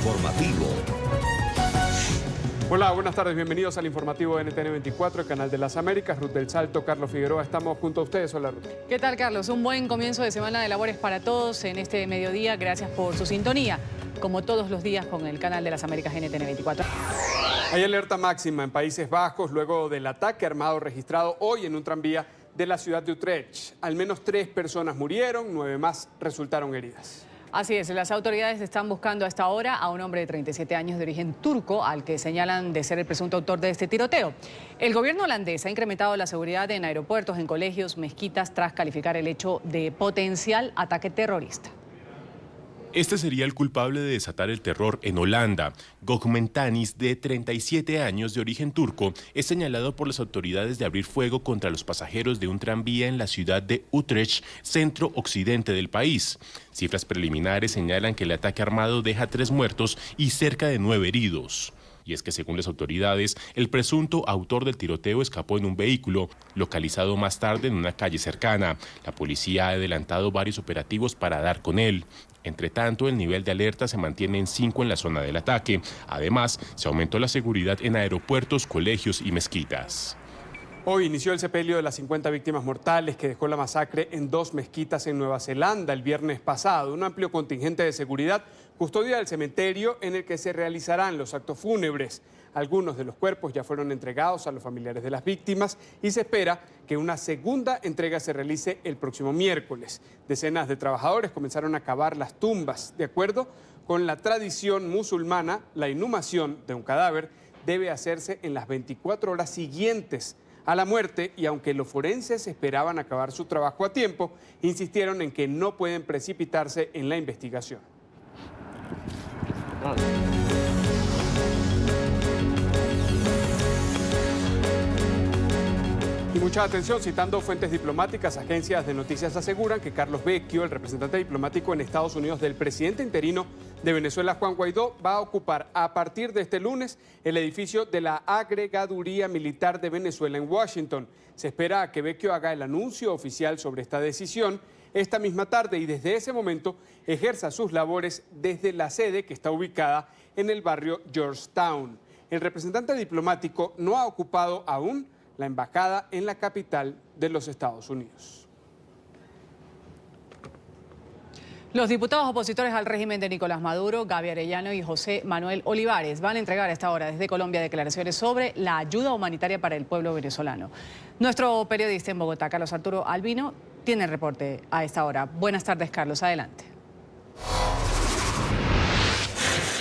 informativo. Hola, buenas tardes, bienvenidos al informativo de NTN 24, el canal de las Américas. Ruth del Salto, Carlos Figueroa, estamos junto a ustedes. Hola, Ruth. ¿Qué tal, Carlos? Un buen comienzo de semana de labores para todos en este mediodía. Gracias por su sintonía, como todos los días con el canal de las Américas NTN 24. Hay alerta máxima en Países Bajos luego del ataque armado registrado hoy en un tranvía de la ciudad de Utrecht. Al menos 3 personas murieron, 9 más resultaron heridas. Así es, las autoridades están buscando hasta ahora a un hombre de 37 años de origen turco al que señalan de ser el presunto autor de este tiroteo. El gobierno holandés ha incrementado la seguridad en aeropuertos, en colegios, mezquitas, tras calificar el hecho de potencial ataque terrorista. Este sería el culpable de desatar el terror en Holanda. Gökmen Tanis, de 37 años de origen turco, es señalado por las autoridades de abrir fuego contra los pasajeros de un tranvía en la ciudad de Utrecht, centro-occidente del país. Cifras preliminares señalan que el ataque armado deja 3 muertos y cerca de 9 heridos. Y es que, según las autoridades, el presunto autor del tiroteo escapó en un vehículo, localizado más tarde en una calle cercana. La policía ha adelantado varios operativos para dar con él. Entre tanto, el nivel de alerta se mantiene en 5 en la zona del ataque. Además, se aumentó la seguridad en aeropuertos, colegios y mezquitas. Hoy inició el sepelio de las 50 víctimas mortales que dejó la masacre en 2 mezquitas en Nueva Zelanda el viernes pasado. Un amplio contingente de seguridad custodia el cementerio en el que se realizarán los actos fúnebres. Algunos de los cuerpos ya fueron entregados a los familiares de las víctimas y se espera que una segunda entrega se realice el próximo miércoles. Decenas de trabajadores comenzaron a cavar las tumbas. De acuerdo con la tradición musulmana, la inhumación de un cadáver debe hacerse en las 24 horas siguientes a la muerte, y aunque los forenses esperaban acabar su trabajo a tiempo, insistieron en que no pueden precipitarse en la investigación. Y mucha atención, citando fuentes diplomáticas, agencias de noticias aseguran que Carlos Vecchio, el representante diplomático en Estados Unidos del presidente interino de Venezuela, Juan Guaidó, va a ocupar a partir de este lunes el edificio de la Agregaduría Militar de Venezuela en Washington. Se espera que Vecchio haga el anuncio oficial sobre esta decisión esta misma tarde y desde ese momento ejerza sus labores desde la sede que está ubicada en el barrio Georgetown. El representante diplomático no ha ocupado aún la embajada en la capital de los Estados Unidos. Los diputados opositores al régimen de Nicolás Maduro, Gaby Arellano y José Manuel Olivares, van a entregar a esta hora desde Colombia declaraciones sobre la ayuda humanitaria para el pueblo venezolano. Nuestro periodista en Bogotá, Carlos Arturo Albino, tiene el reporte a esta hora. Buenas tardes, Carlos, adelante.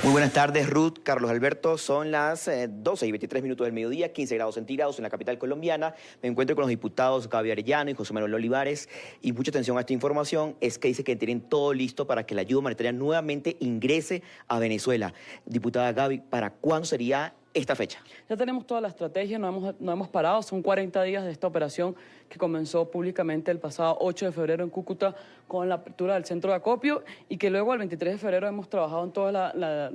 Muy buenas tardes, Ruth, Carlos Alberto. Son las 12:23 del mediodía, 15 grados centígrados en la capital colombiana. Me encuentro con los diputados Gaby Arellano y José Manuel Olivares. Y mucha atención a esta información, es que dice que tienen todo listo para que la ayuda humanitaria nuevamente ingrese a Venezuela. Diputada Gaby, ¿para cuándo sería esta fecha? Ya tenemos toda la estrategia, no hemos parado. Son 40 días de esta operación que comenzó públicamente el pasado 8 de febrero en Cúcuta con la apertura del centro de acopio y que luego el 23 de febrero hemos trabajado en toda la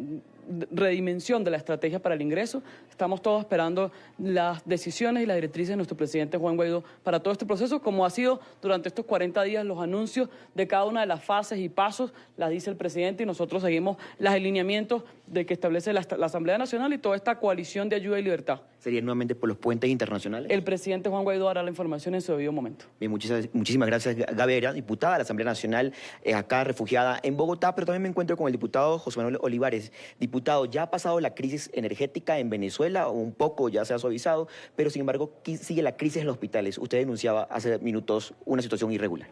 redimensión de la estrategia para el ingreso. Estamos todos esperando las decisiones y las directrices de nuestro presidente Juan Guaidó para todo este proceso, como ha sido durante estos 40 días los anuncios de cada una de las fases y pasos, las dice el presidente y nosotros seguimos los alineamientos de que establece la Asamblea Nacional y toda esta coalición de ayuda y libertad. ¿Sería nuevamente por los puentes internacionales? El presidente Juan Guaidó dará la información en su debido momento. Bien, muchísimas gracias, Gaby Arellano, diputada de la Asamblea Nacional, acá refugiada en Bogotá, pero también me encuentro con el diputado José Manuel Olivares. Diputado, ya ha pasado la crisis energética en Venezuela, o un poco ya se ha suavizado, pero sin embargo sigue la crisis en los hospitales. Usted denunciaba hace minutos una situación irregular.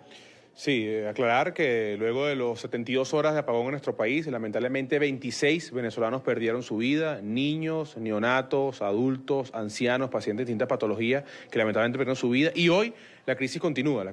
Sí, aclarar que luego de los 72 horas de apagón en nuestro país, lamentablemente 26 venezolanos perdieron su vida, niños, neonatos, adultos, ancianos, pacientes de distintas patologías que lamentablemente perdieron su vida. Y hoy la crisis continúa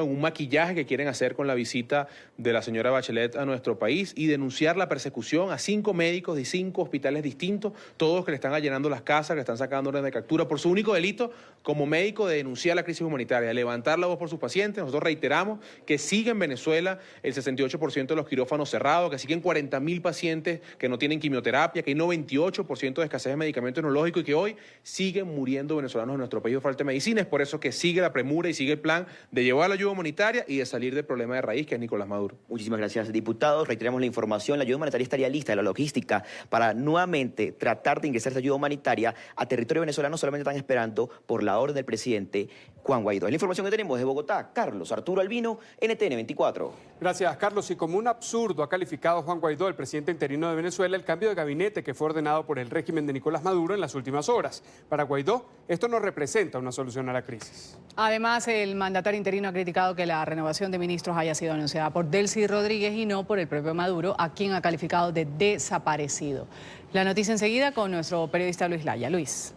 en un maquillaje que quieren hacer con la visita de la señora Bachelet a nuestro país y denunciar la persecución a 5 médicos de 5 hospitales distintos, todos que le están allanando las casas, que le están sacando orden de captura por su único delito como médico de denunciar la crisis humanitaria, de levantar la voz por sus pacientes. Nosotros reiteramos que sigue en Venezuela el 68% de los quirófanos cerrados, que siguen 40.000 pacientes que no tienen quimioterapia, que hay 98% de escasez de medicamento tecnológico y que hoy siguen muriendo venezolanos en nuestro país de falta de medicina. Es por eso que sigue la premura y sigue el plan de llevar la ayuda humanitaria y de salir del problema de raíz que es Nicolás Maduro. Muchísimas gracias, diputados. Reiteramos la información. La ayuda humanitaria estaría lista, la logística, para nuevamente tratar de ingresar esa ayuda humanitaria a territorio venezolano. Solamente están esperando por la orden del presidente Juan Guaidó. Es la información que tenemos de Bogotá. Carlos Arturo Albino, NTN 24. Gracias, Carlos. Y como un absurdo ha calificado Juan Guaidó, el presidente interino de Venezuela, el cambio de gabinete que fue ordenado por el régimen de Nicolás Maduro en las últimas horas. Para Guaidó, esto no representa una solución a la crisis. Además, el mandatario interino ha criticado que la renovación de ministros haya sido anunciada por Delcy Rodríguez y no por el propio Maduro, a quien ha calificado de desaparecido. La noticia enseguida con nuestro periodista Luis Laya. Luis.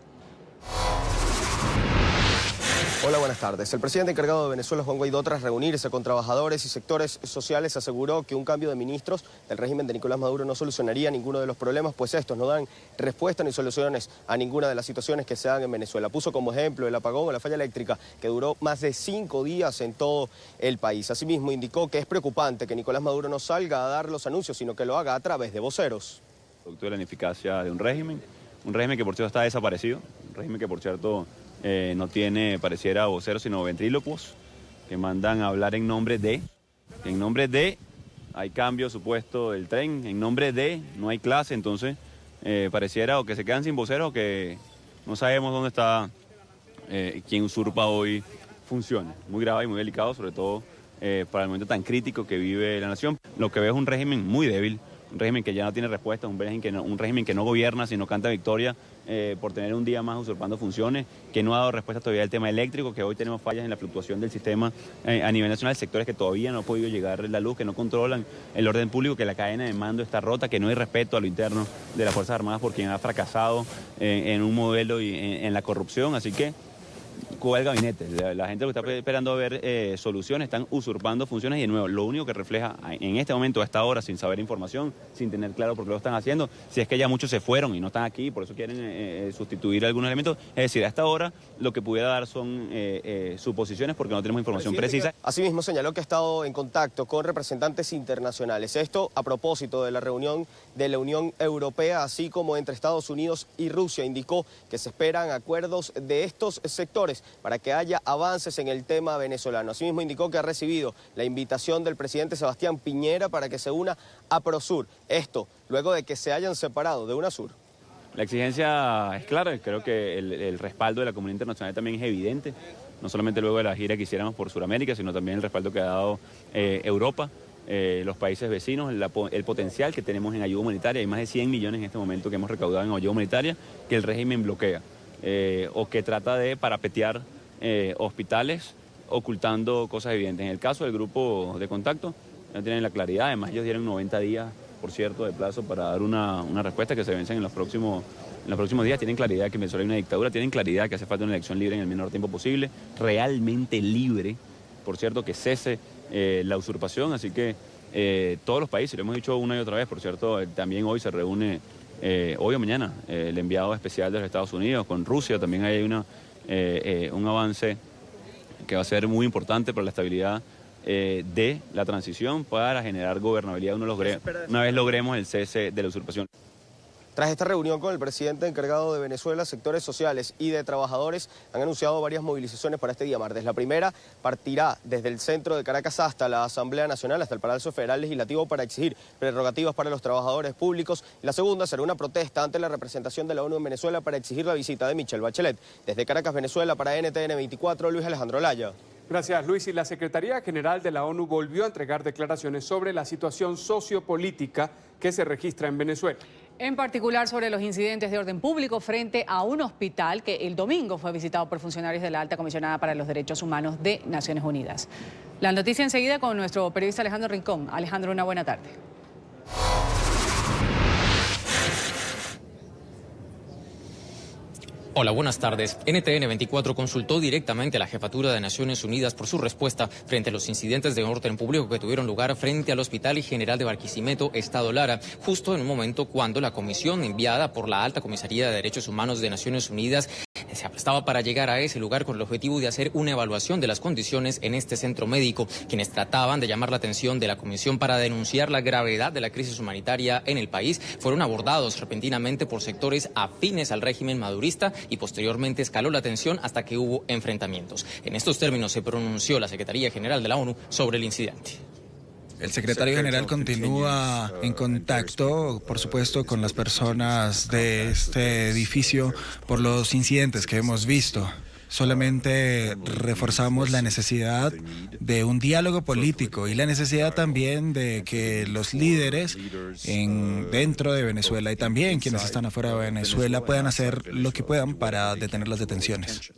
Hola, buenas tardes. El presidente encargado de Venezuela, Juan Guaidó, tras reunirse con trabajadores y sectores sociales, aseguró que un cambio de ministros del régimen de Nicolás Maduro no solucionaría ninguno de los problemas, pues estos no dan respuesta ni soluciones a ninguna de las situaciones que se dan en Venezuela. Puso como ejemplo el apagón o la falla eléctrica, que duró más de 5 días en todo el país. Asimismo, indicó que es preocupante que Nicolás Maduro no salga a dar los anuncios, sino que lo haga a través de voceros. Producto de la ineficacia de un régimen que por cierto está desaparecido, un régimen que por cierto no tiene, pareciera, voceros, sino ventrílocos, que mandan a hablar en nombre de, hay cambio supuesto del tren, en nombre de, no hay clase, entonces pareciera o que se quedan sin voceros o que no sabemos dónde está quien usurpa hoy funciones. Muy grave y muy delicado, sobre todo para el momento tan crítico que vive la nación. Lo que veo es un régimen muy débil, un régimen que ya no tiene respuesta, un régimen que no gobierna, sino canta victoria por tener un día más usurpando funciones, que no ha dado respuesta todavía al tema eléctrico, que hoy tenemos fallas en la fluctuación del sistema a nivel nacional, sectores que todavía no ha podido llegar la luz, que no controlan el orden público, que la cadena de mando está rota, que no hay respeto a lo interno de las Fuerzas Armadas por quien ha fracasado en un modelo y en la corrupción, así que Cuba el gabinete, la gente lo está esperando a ver soluciones, están usurpando funciones y de nuevo, lo único que refleja en este momento, a esta hora, sin saber información, sin tener claro por qué lo están haciendo, si es que ya muchos se fueron y no están aquí, por eso quieren sustituir algunos elementos, es decir, a esta hora lo que pudiera dar son suposiciones porque no tenemos información precisa. Asimismo señaló que ha estado en contacto con representantes internacionales, esto a propósito de la reunión de la Unión Europea, así como entre Estados Unidos y Rusia. Indicó que se esperan acuerdos de estos sectores para que haya avances en el tema venezolano. Asimismo indicó que ha recibido la invitación del presidente Sebastián Piñera para que se una a Prosur. Esto luego de que se hayan separado de UNASUR. La exigencia es clara, creo que el respaldo de la comunidad internacional también es evidente, no solamente luego de la gira que hiciéramos por Sudamérica, sino también el respaldo que ha dado Europa, los países vecinos, el potencial que tenemos en ayuda humanitaria. Hay más de 100 millones en este momento que hemos recaudado en ayuda humanitaria que el régimen bloquea. O que trata de parapetear hospitales ocultando cosas evidentes. En el caso del grupo de contacto, no tienen la claridad, además ellos dieron 90 días, por cierto, de plazo para dar una respuesta que se vencen en los próximos días. Tienen claridad que Venezuela hay una dictadura, tienen claridad que hace falta una elección libre en el menor tiempo posible, realmente libre, por cierto, que cese la usurpación, así que todos los países, lo hemos dicho una y otra vez, por cierto, también hoy se reúne hoy o mañana, el enviado especial de los Estados Unidos con Rusia, también hay un avance que va a ser muy importante para la estabilidad de la transición para generar gobernabilidad una vez logremos el cese de la usurpación. Tras esta reunión con el presidente encargado de Venezuela, sectores sociales y de trabajadores han anunciado varias movilizaciones para este día martes. La primera partirá desde el centro de Caracas hasta la Asamblea Nacional, hasta el Palacio Federal Legislativo para exigir prerrogativas para los trabajadores públicos. La segunda será una protesta ante la representación de la ONU en Venezuela para exigir la visita de Michelle Bachelet. Desde Caracas, Venezuela, para NTN 24, Luis Alejandro Laya. Gracias, Luis. Y la Secretaría General de la ONU volvió a entregar declaraciones sobre la situación sociopolítica que se registra en Venezuela. En particular sobre los incidentes de orden público frente a un hospital que el domingo fue visitado por funcionarios de la Alta Comisionada para los Derechos Humanos de Naciones Unidas. La noticia enseguida con nuestro periodista Alejandro Rincón. Alejandro, una buena tarde. Hola, buenas tardes. NTN 24 consultó directamente a la Jefatura de Naciones Unidas por su respuesta frente a los incidentes de orden público que tuvieron lugar frente al Hospital General de Barquisimeto, Estado Lara, justo en un momento cuando la comisión enviada por la Alta Comisaría de Derechos Humanos de Naciones Unidas se aprestaba para llegar a ese lugar con el objetivo de hacer una evaluación de las condiciones en este centro médico. Quienes trataban de llamar la atención de la comisión para denunciar la gravedad de la crisis humanitaria en el país fueron abordados repentinamente por sectores afines al régimen madurista y posteriormente escaló la tensión hasta que hubo enfrentamientos. En estos términos se pronunció la Secretaría General de la ONU sobre el incidente. El secretario general continúa en contacto, por supuesto, con las personas de este edificio por los incidentes que hemos visto. Solamente reforzamos la necesidad de un diálogo político y la necesidad también de que los líderes dentro de Venezuela y también quienes están afuera de Venezuela puedan hacer lo que puedan para detener las detenciones.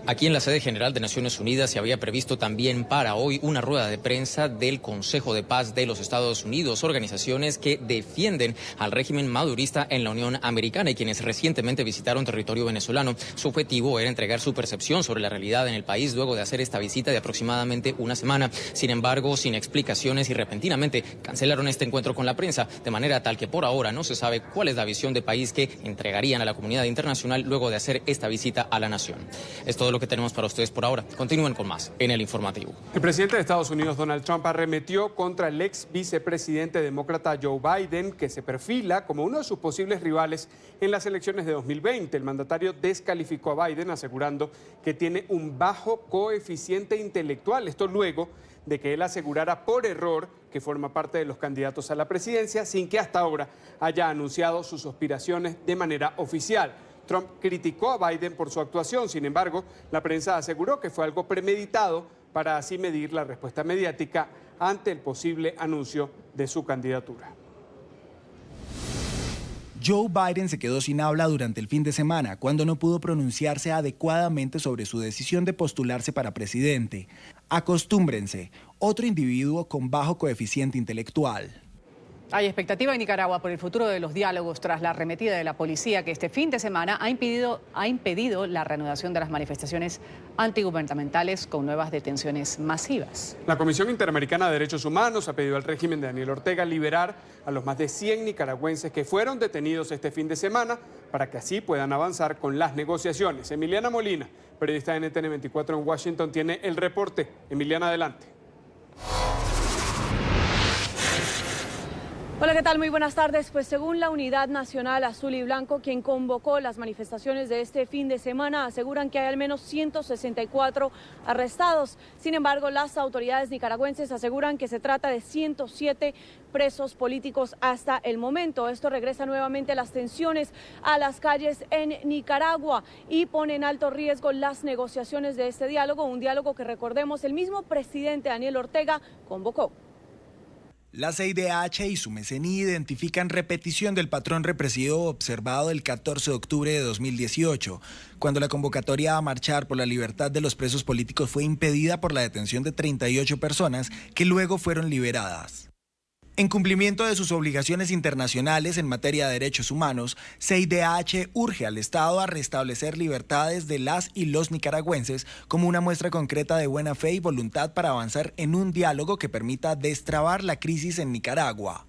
Aquí en la sede general de Naciones Unidas se había previsto también para hoy una rueda de prensa del Consejo de Paz de los Estados Unidos, organizaciones que defienden al régimen madurista en la Unión Americana y quienes recientemente visitaron territorio venezolano. Su objetivo era entregar su percepción sobre la realidad en el país luego de hacer esta visita de aproximadamente una semana. Sin embargo, sin explicaciones y repentinamente cancelaron este encuentro con la prensa, de manera tal que por ahora no se sabe cuál es la visión de país que entregarían a la comunidad internacional luego de hacer esta visita a la nación. Es todo lo que tenemos para ustedes por ahora. Continúen con más en el informativo. El presidente de Estados Unidos, Donald Trump, arremetió contra el ex vicepresidente demócrata Joe Biden, que se perfila como uno de sus posibles rivales en las elecciones de 2020. El mandatario descalificó a Biden asegurando que tiene un bajo coeficiente intelectual. Esto luego de que él asegurara por error que forma parte de los candidatos a la presidencia sin que hasta ahora haya anunciado sus aspiraciones de manera oficial. Trump criticó a Biden por su actuación, sin embargo, la prensa aseguró que fue algo premeditado para así medir la respuesta mediática ante el posible anuncio de su candidatura. Joe Biden se quedó sin habla durante el fin de semana cuando no pudo pronunciarse adecuadamente sobre su decisión de postularse para presidente. Acostúmbrense, otro individuo con bajo coeficiente intelectual. Hay expectativa en Nicaragua por el futuro de los diálogos tras la arremetida de la policía que este fin de semana ha impedido la reanudación de las manifestaciones antigubernamentales con nuevas detenciones masivas. La Comisión Interamericana de Derechos Humanos ha pedido al régimen de Daniel Ortega liberar a los más de 100 nicaragüenses que fueron detenidos este fin de semana para que así puedan avanzar con las negociaciones. Emiliana Molina, periodista de NTN 24 en Washington, tiene el reporte. Emiliana, adelante. Hola, ¿qué tal? Muy buenas tardes. Pues según la Unidad Nacional Azul y Blanco, quien convocó las manifestaciones de este fin de semana, aseguran que hay al menos 164 arrestados. Sin embargo, las autoridades nicaragüenses aseguran que se trata de 107 presos políticos hasta el momento. Esto regresa nuevamente las tensiones a las calles en Nicaragua y pone en alto riesgo las negociaciones de este diálogo, un diálogo que, recordemos, el mismo presidente Daniel Ortega convocó. La CIDH y su MECENI identifican repetición del patrón represivo observado el 14 de octubre de 2018, cuando la convocatoria a marchar por la libertad de los presos políticos fue impedida por la detención de 38 personas que luego fueron liberadas. En cumplimiento de sus obligaciones internacionales en materia de derechos humanos, CIDH urge al Estado a restablecer libertades de las y los nicaragüenses como una muestra concreta de buena fe y voluntad para avanzar en un diálogo que permita destrabar la crisis en Nicaragua.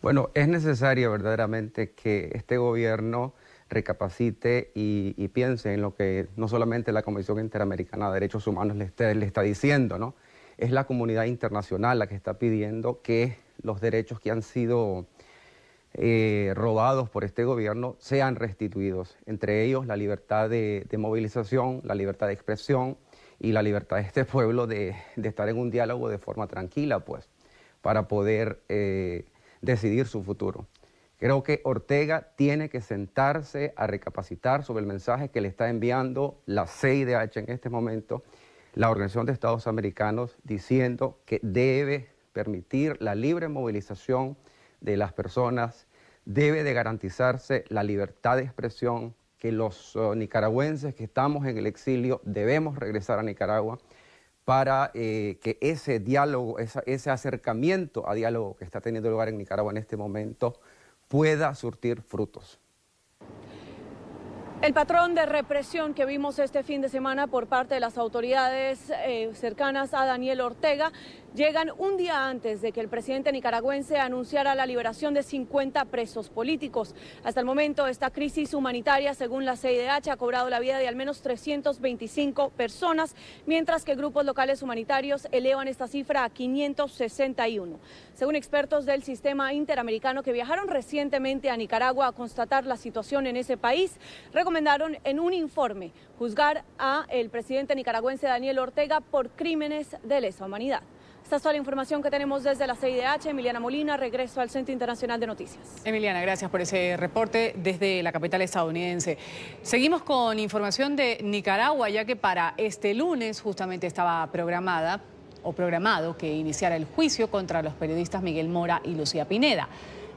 Bueno, es necesario verdaderamente que este gobierno recapacite y piense en lo que no solamente la Comisión Interamericana de Derechos Humanos le está diciendo, ¿no? Es la comunidad internacional la que está pidiendo que los derechos que han sido robados por este gobierno sean restituidos, entre ellos la libertad de movilización, la libertad de expresión y la libertad de este pueblo de estar en un diálogo de forma tranquila, pues, para poder decidir su futuro. Creo que Ortega tiene que sentarse a recapacitar sobre el mensaje que le está enviando la CIDH en este momento, la Organización de Estados Americanos, diciendo que debe permitir la libre movilización de las personas, debe de garantizarse la libertad de expresión, que los nicaragüenses que estamos en el exilio debemos regresar a Nicaragua para que ese diálogo, ese acercamiento a diálogo que está teniendo lugar en Nicaragua en este momento pueda surtir frutos. El patrón de represión que vimos este fin de semana por parte de las autoridades cercanas a Daniel Ortega llegan un día antes de que el presidente nicaragüense anunciara la liberación de 50 presos políticos. Hasta el momento, esta crisis humanitaria, según la CIDH, ha cobrado la vida de al menos 325 personas, mientras que grupos locales humanitarios elevan esta cifra a 561. Según expertos del sistema interamericano que viajaron recientemente a Nicaragua a constatar la situación en ese país, recomendaron en un informe juzgar a el presidente nicaragüense Daniel Ortega por crímenes de lesa humanidad. Esta es toda la información que tenemos desde la CIDH. Emiliana Molina, regreso al Centro Internacional de Noticias. Emiliana, gracias por ese reporte desde la capital estadounidense. Seguimos con información de Nicaragua, ya que para este lunes justamente estaba programado que iniciara el juicio contra los periodistas Miguel Mora y Lucía Pineda,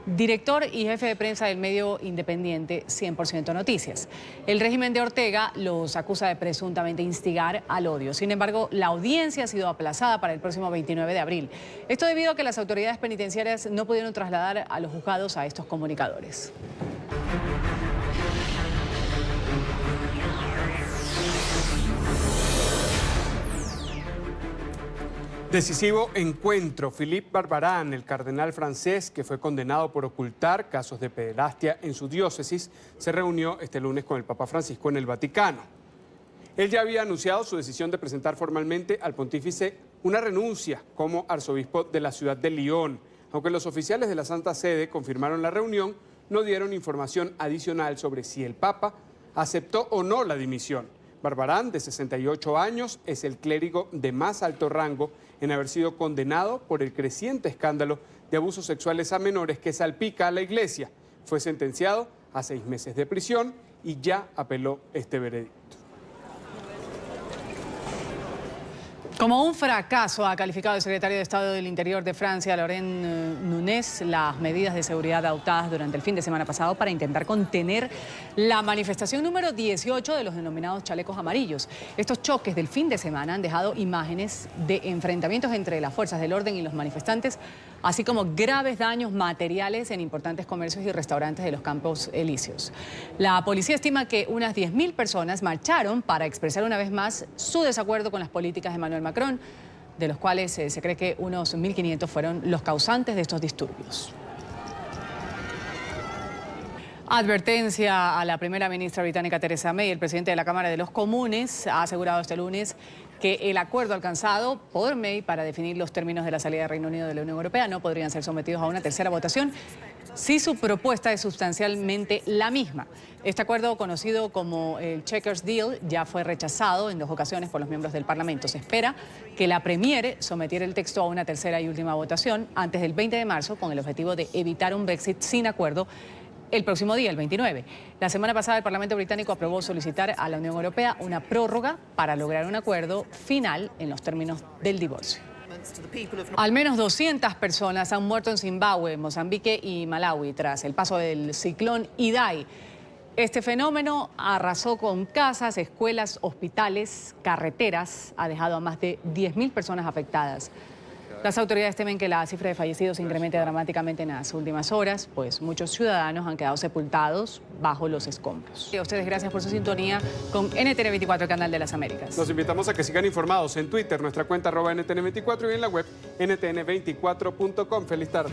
director y jefe de prensa del medio independiente 100% Noticias. El régimen de Ortega los acusa de presuntamente instigar al odio. Sin embargo, la audiencia ha sido aplazada para el próximo 29 de abril. Esto debido a que las autoridades penitenciarias no pudieron trasladar a los juzgados a estos comunicadores. Decisivo encuentro. Philippe Barbarán, el cardenal francés que fue condenado por ocultar casos de pederastia en su diócesis, se reunió este lunes con el Papa Francisco en el Vaticano. Él ya había anunciado su decisión de presentar formalmente al pontífice una renuncia como arzobispo de la ciudad de Lyon. Aunque los oficiales de la Santa Sede confirmaron la reunión, no dieron información adicional sobre si el Papa aceptó o no la dimisión. Barbarán, de 68 años, es el clérigo de más alto rango en haber sido condenado por el creciente escándalo de abusos sexuales a menores que salpica a la Iglesia. Fue sentenciado a 6 meses de prisión y ya apeló este veredicto. Como un fracaso ha calificado el secretario de Estado del Interior de Francia, Laurent Nunez, las medidas de seguridad adoptadas durante el fin de semana pasado para intentar contener la manifestación número 18 de los denominados chalecos amarillos. Estos choques del fin de semana han dejado imágenes de enfrentamientos entre las fuerzas del orden y los manifestantes, así como graves daños materiales en importantes comercios y restaurantes de los Campos Elíseos. La policía estima que unas 10.000 personas marcharon para expresar una vez más su desacuerdo con las políticas de Emmanuel Macron, de los cuales se cree que unos 1.500 fueron los causantes de estos disturbios. Advertencia a la primera ministra británica Theresa May. El presidente de la Cámara de los Comunes ha asegurado este lunes que el acuerdo alcanzado por May para definir los términos de la salida del Reino Unido de la Unión Europea no podrían ser sometidos a una tercera votación si su propuesta es sustancialmente la misma. Este acuerdo, conocido como el Chequers Deal, ya fue rechazado en 2 ocasiones por los miembros del Parlamento. Se espera que la Premier sometiera el texto a una tercera y última votación antes del 20 de marzo con el objetivo de evitar un Brexit sin acuerdo el próximo día, el 29. La semana pasada el Parlamento británico aprobó solicitar a la Unión Europea una prórroga para lograr un acuerdo final en los términos del divorcio. Al menos 200 personas han muerto en Zimbabue, Mozambique y Malawi tras el paso del ciclón Idai. Este fenómeno arrasó con casas, escuelas, hospitales, carreteras, ha dejado a más de 10.000 personas afectadas. Las autoridades temen que la cifra de fallecidos se incremente dramáticamente en las últimas horas, pues muchos ciudadanos han quedado sepultados bajo los escombros. A ustedes gracias por su sintonía con NTN24, el canal de las Américas. Los invitamos a que sigan informados en Twitter, nuestra cuenta @NTN24 y en la web ntn24.com. Feliz tarde.